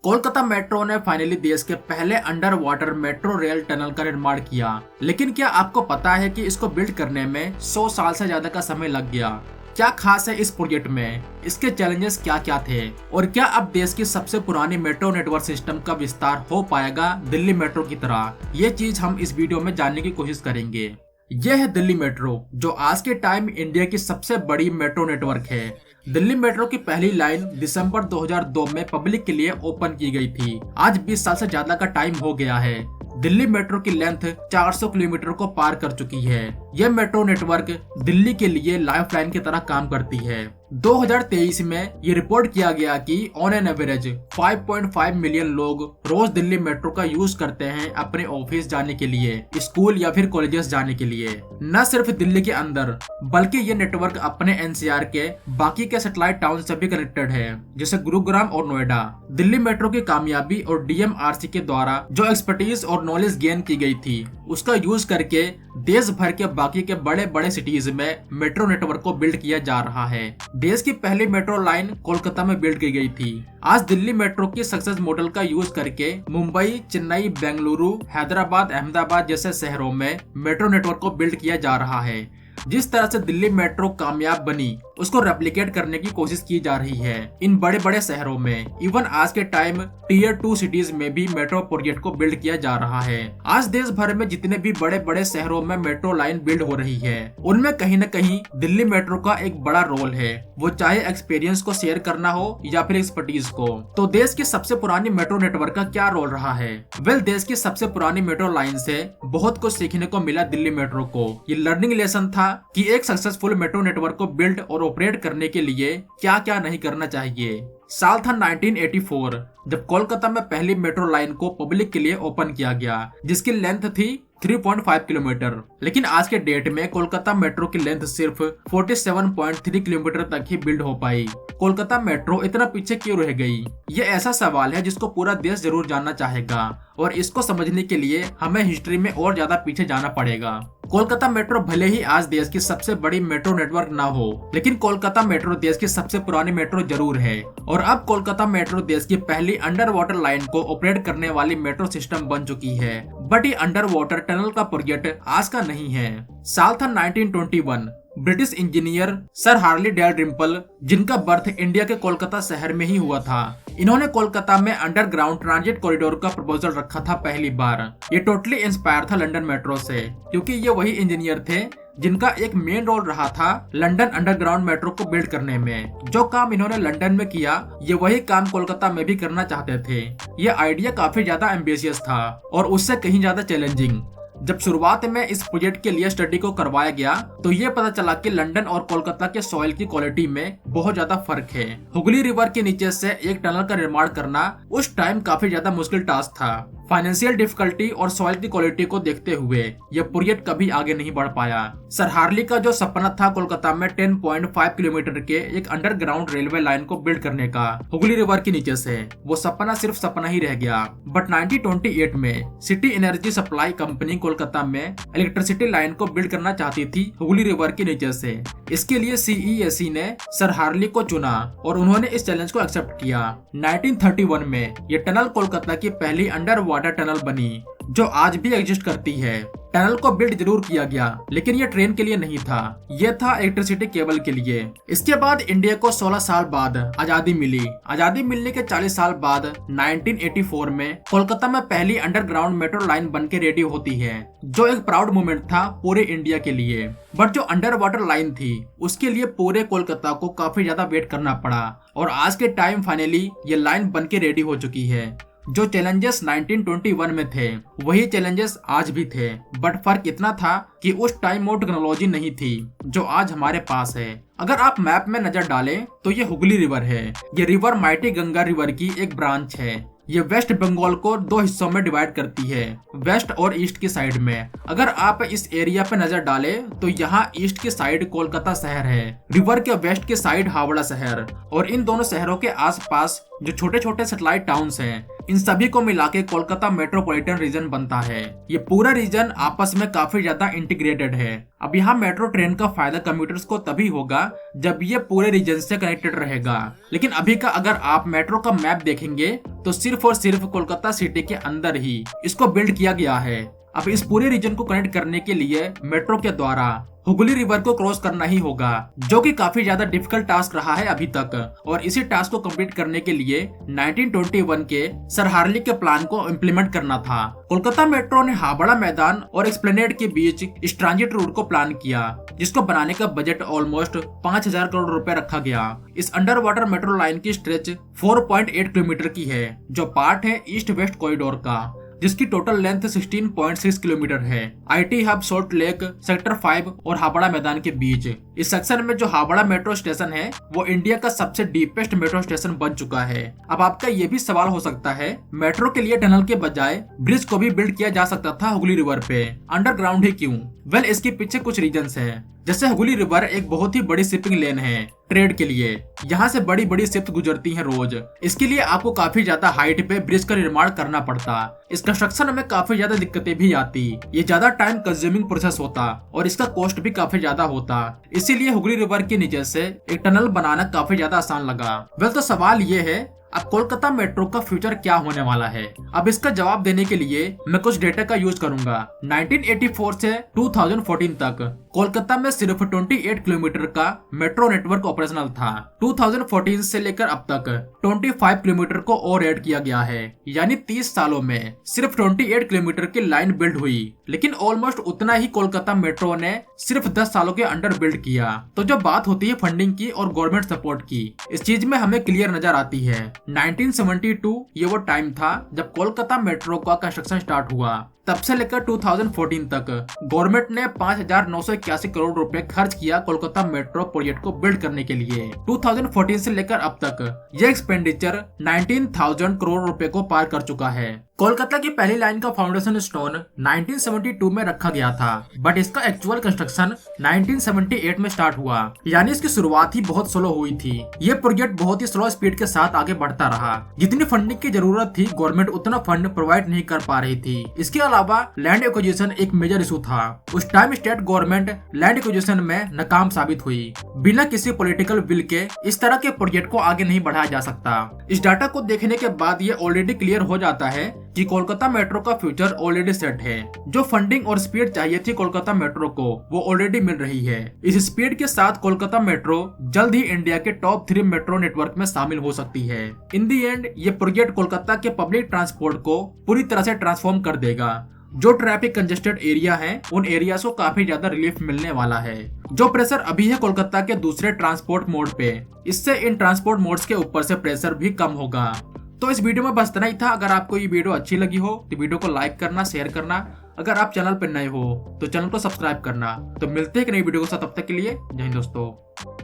Kolkata metro ने finally देश के पहले under water metro rail tunnel का निर्माण किया। लेकिन क्या आपको पता है कि इसको बिल्ड करने में 100 साल से ज्यादा का समय लग गया। क्या खास है इस प्रोजेक्ट में, इसके चैलेंजेस क्या क्या थे और क्या अब देश की सबसे पुरानी मेट्रो नेटवर्क सिस्टम का विस्तार हो पाएगा दिल्ली मेट्रो की तरह। ये चीज हम इस वीडियो में जानने की कोशिश करेंगे। यह है दिल्ली मेट्रो, जो आज के टाइम इंडिया की सबसे बड़ी मेट्रो नेटवर्क है। दिल्ली मेट्रो की पहली लाइन दिसंबर 2002 में पब्लिक के लिए ओपन की गई थी। आज 20 साल से ज्यादा का टाइम हो गया है। दिल्ली मेट्रो की लेंथ 400 किलोमीटर को पार कर चुकी है। यह मेट्रो नेटवर्क दिल्ली के लिए लाइफलाइन की तरह काम करती है। 2023 में ये रिपोर्ट किया गया कि ऑन एन एवरेज 5.5 मिलियन लोग रोज दिल्ली मेट्रो का यूज करते हैं अपने ऑफिस जाने के लिए, स्कूल या फिर कॉलेजेस जाने के लिए। न सिर्फ दिल्ली के अंदर बल्कि ये नेटवर्क अपने एनसीआर के बाकी के सैटेलाइट टाउन से भी कनेक्टेड है, जैसे गुरुग्राम और नोएडा। दिल्ली मेट्रो की कामयाबी और डीएमआरसी के द्वारा जो एक्सपर्टीज और नॉलेज गेन की गई थी, उसका यूज करके देश भर के बाकी के बड़े बड़े सिटीज में मेट्रो नेटवर्क को बिल्ड किया जा रहा है। देश की पहली मेट्रो लाइन कोलकाता में बिल्ड की गई थी। आज दिल्ली मेट्रो की सक्सेस मॉडल का यूज करके मुंबई, चेन्नई, बेंगलुरु, हैदराबाद, अहमदाबाद जैसे शहरों में मेट्रो नेटवर्क को बिल्ड किया जा रहा है। जिस तरह से दिल्ली मेट्रो कामयाब बनी, उसको रेप्लिकेट करने की कोशिश की जा रही है इन बड़े बड़े शहरों में। इवन आज के टाइम टीयर 2 सिटीज में भी मेट्रो प्रोजेक्ट को बिल्ड किया जा रहा है। आज देश भर में जितने भी बड़े बड़े शहरों में मेट्रो लाइन बिल्ड हो रही है, उनमें कहीं न कहीं दिल्ली मेट्रो का एक बड़ा रोल है, वो चाहे एक्सपीरियंस को शेयर करना हो या फिर एक्सपर्टीज को। तो देश की सबसे पुरानी मेट्रो नेटवर्क का क्या रोल रहा है? वेल, देश की सबसे पुरानी मेट्रो लाइन से बहुत कुछ सीखने को मिला दिल्ली मेट्रो को। ये लर्निंग लेसन था कि एक सक्सेसफुल मेट्रो नेटवर्क को बिल्ड और ऑपरेट करने के लिए क्या क्या नहीं करना चाहिए। साल था 1984, जब कोलकाता में पहली मेट्रो लाइन को पब्लिक के लिए ओपन किया गया, जिसकी लेंथ थी 3.5 किलोमीटर। लेकिन आज के डेट में कोलकाता मेट्रो की लेंथ सिर्फ 47.3 किलोमीटर तक ही बिल्ड हो पाई। कोलकाता मेट्रो इतना पीछे क्यों रह गई? ये ऐसा सवाल है जिसको पूरा देश जरूर जानना चाहेगा, और इसको समझने के लिए हमें हिस्ट्री में और ज्यादा पीछे जाना पड़ेगा। कोलकाता मेट्रो भले ही आज देश की सबसे बड़ी मेट्रो नेटवर्क ना हो, लेकिन कोलकाता मेट्रो देश की सबसे पुरानी मेट्रो जरूर है। और अब कोलकाता मेट्रो देश की पहली अंडर वाटर लाइन को ऑपरेट करने वाली मेट्रो सिस्टम बन चुकी है। बट ये अंडर वाटर टनल का प्रोजेक्ट आज का नहीं है। साल था 1921। British engineer sir Harley Dalrymple, जिनका बर्थ इंडिया के कोलकाता शहर में ही हुआ था, इन्होंने कोलकाता में अंडरग्राउंड ट्रांजिट कॉरिडोर का प्रपोजल रखा था पहली बार। ये टोटली इंस्पायर था लंदन मेट्रो से, क्योंकि ये वही इंजीनियर थे जिनका एक मेन रोल रहा था लंदन अंडरग्राउंड मेट्रो को बिल्ड करने में। जो काम इन्होंने लंदन में किया, ये वही काम कोलकाता में भी करना चाहते थे। ये आइडिया काफी ज्यादा एम्बिशियस था और उससे कहीं ज्यादा चैलेंजिंग। जब शुरुआत में इस प्रोजेक्ट के लिए स्टडी को करवाया गया, तो ये पता चला कि लंदन और कोलकाता के सॉइल की क्वालिटी में बहुत ज्यादा फर्क है। हुगली रिवर के नीचे से एक टनल का निर्माण करना उस टाइम काफी ज्यादा मुश्किल टास्क था। फाइनेंशियल डिफिकल्टी और सॉइल की क्वालिटी को देखते हुए यह प्रोजेक्ट कभी आगे नहीं बढ़ पाया। सर हार्ली का जो सपना था कोलकाता में 10.5 किलोमीटर के एक अंडरग्राउंड रेलवे लाइन को बिल्ड करने का हुगली रिवर के नीचे से, वो सपना सिर्फ सपना ही रह गया। बट 1928 में city energy supply company Kolkata में इलेक्ट्रिसिटी लाइन को बिल्ड करना चाहती थी हुगली रिवर के नीचे से। इसके लिए सीईएसी ने सर हार्ली को चुना और उन्होंने इस चैलेंज को एक्सेप्ट किया। 1931 में ये टनल कोलकाता की पहली अंडर वाटर टनल बनी, जो आज भी एग्जिस्ट करती है। टनल को बिल्ड जरूर किया गया, लेकिन ये ट्रेन के लिए नहीं था, ये था इलेक्ट्रिसिटी केबल के लिए। इसके बाद इंडिया को 16 साल बाद आजादी मिली। आजादी मिलने के 40 साल बाद 1984 में कोलकाता में पहली अंडरग्राउंड मेट्रो लाइन बनके रेडी होती है, जो एक प्राउड मोमेंट था पूरे इंडिया के लिए। बट जो अंडर वाटर लाइन थी, उसके लिए पूरे कोलकाता को काफी ज्यादा वेट करना पड़ा, और आज के टाइम फाइनली ये लाइन बनके रेडी हो चुकी है। जो चैलेंजेस 1921 में थे, वही चैलेंजेस आज भी थे। बट फर्क इतना था कि उस टाइम वो टेक्नोलॉजी नहीं थी जो आज हमारे पास है। अगर आप मैप में नजर डालें तो ये हुगली रिवर है। ये रिवर माइटी गंगा रिवर की एक ब्रांच है। ये वेस्ट बंगाल को 2 हिस्सों में डिवाइड करती है, वेस्ट और ईस्ट की साइड में। अगर आप इस एरिया पे नजर डालें तो यहाँ ईस्ट की साइड कोलकाता शहर है, रिवर के वेस्ट की साइड हावड़ा शहर, और इन दोनों शहरों के आसपास जो छोटे छोटे सैटेलाइट टाउन्स हैं, इन सभी को मिला के कोलकाता मेट्रोपॉलिटन रीजन बनता है। ये पूरा रीजन आपस में काफी ज्यादा इंटीग्रेटेड है। अब यहाँ मेट्रो ट्रेन का फायदा कम्यूटर्स को तभी होगा जब ये पूरे रीजन से कनेक्टेड रहेगा। लेकिन अभी का अगर आप मेट्रो का मैप देखेंगे तो सिर्फ और सिर्फ कोलकाता सिटी के अंदर ही इसको बिल्ड किया गया है। अब इस पूरे रीजन को कनेक्ट करने के लिए मेट्रो के द्वारा हुगली रिवर को क्रॉस करना ही होगा, जो कि काफी ज्यादा डिफिकल्ट टास्क रहा है अभी तक। और इसी टास्क को कंप्लीट करने के लिए 1921 के सर हार्ली के प्लान को इम्प्लीमेंट करना था। कोलकाता मेट्रो ने हावड़ा मैदान और एक्सप्लेनेड के बीच इस ट्रांजिट रूट को प्लान किया, जिसको बनाने का बजट ऑलमोस्ट 5000 करोड़ रुपए रखा गया। इस अंडर वाटर मेट्रो लाइन की स्ट्रेच 4.8 किलोमीटर की है, जो पार्ट है ईस्ट वेस्ट कॉरिडोर का, जिसकी टोटल लेंथ 16.6 किलोमीटर है। IT hub salt lake sector 5 और हावड़ा मैदान के बीच। इस सेक्शन में जो हावड़ा मेट्रो स्टेशन है वो इंडिया का सबसे डीपेस्ट मेट्रो स्टेशन बन चुका है। अब आपका ये भी सवाल हो सकता है, मेट्रो के लिए टनल के बजाय ब्रिज को भी बिल्ड किया जा सकता था हुगली रिवर पे, अंडरग्राउंड ही क्यों? वेल, इसके पीछे कुछ रीजंस हैं। जैसे हुगली रिवर एक बहुत ही बड़ी शिपिंग लेन है ट्रेड के लिए। यहाँ से बड़ी बड़ी शिप्स गुजरती हैं रोज। इसके लिए आपको काफी ज्यादा हाइट पे ब्रिज का निर्माण करना पड़ता। इस कंस्ट्रक्शन में काफी ज्यादा दिक्कतें भी आती। ये ज्यादा टाइम कंज्यूमिंग प्रोसेस होता और इसका कॉस्ट भी काफी ज्यादा होता। इसीलिए हुगली रिवर के नीचे से एक टनल बनाना काफी ज्यादा आसान लगा। वेल, तो सवाल ये है, अब कोलकाता मेट्रो का फ्यूचर क्या होने वाला है? अब इसका जवाब देने के लिए मैं कुछ डेटा का यूज करूंगा। 1984 से 2014 तक कोलकाता में सिर्फ 28 किलोमीटर का मेट्रो नेटवर्क ऑपरेशनल था। 2014 से लेकर अब तक 25 किलोमीटर को और ऐड किया गया है, यानी 30 सालों में सिर्फ 28 किलोमीटर की लाइन बिल्ड हुई। लेकिन ऑलमोस्ट उतना ही कोलकाता मेट्रो ने सिर्फ 10 सालों के अंडर बिल्ड किया। तो जब बात होती है फंडिंग की और गवर्नमेंट सपोर्ट की, इस चीज में हमें क्लियर नजर आती है। 1972 ये वो टाइम था जब कोलकाता मेट्रो का कंस्ट्रक्शन स्टार्ट हुआ। तब से लेकर 2014 तक गवर्नमेंट ने 5,981 करोड़ रुपए खर्च किया कोलकाता मेट्रो प्रोजेक्ट को बिल्ड करने के लिए। 2014 से लेकर अब तक ये एक्सपेंडिचर 19,000 करोड़ रुपए को पार कर चुका है। कोलकाता की पहली लाइन का फाउंडेशन स्टोन 1972 में रखा गया था, बट इसका एक्चुअल कंस्ट्रक्शन 1978 में स्टार्ट हुआ, यानी इसकी शुरुआत ही बहुत स्लो हुई थी। ये प्रोजेक्ट बहुत ही स्लो स्पीड के साथ आगे बढ़ता रहा। जितनी फंडिंग की जरूरत थी गवर्नमेंट उतना फंड प्रोवाइड नहीं कर पा रही थी। इसके अलावा लैंड एक्विजिशन एक मेजर इशू था। उस time state government land acquisition में नाकाम साबित हुई। बिना किसी पॉलिटिकल विल के इस तरह के प्रोजेक्ट को आगे नहीं बढ़ाया जा सकता। इस डाटा को देखने के बाद ये ऑलरेडी क्लियर हो जाता है कि कोलकाता मेट्रो का फ्यूचर ऑलरेडी सेट है। जो फंडिंग और स्पीड चाहिए थी कोलकाता मेट्रो को, वो ऑलरेडी मिल रही है। इस स्पीड के साथ कोलकाता मेट्रो जल्द ही इंडिया के टॉप 3 मेट्रो नेटवर्क में शामिल हो सकती है। इन दी एंड ये प्रोजेक्ट कोलकाता के पब्लिक ट्रांसपोर्ट को पूरी तरह से ट्रांसफॉर्म कर देगा। जो ट्रैफिक कंजेस्टेड एरिया है, उन एरियाज को काफी ज्यादा रिलीफ मिलने वाला है। जो प्रेशर अभी है कोलकाता के दूसरे ट्रांसपोर्ट मोड पे, इससे इन ट्रांसपोर्ट मोड्स के ऊपर से प्रेशर भी कम होगा। तो इस वीडियो में बस इतना ही था। अगर आपको ये वीडियो अच्छी लगी हो तो वीडियो को लाइक करना, शेयर करना। अगर आप चैनल पर नए हो तो चैनल को सब्सक्राइब करना। तो मिलते हैं एक नई वीडियो के साथ, तब तक के लिए जय हिंद दोस्तों।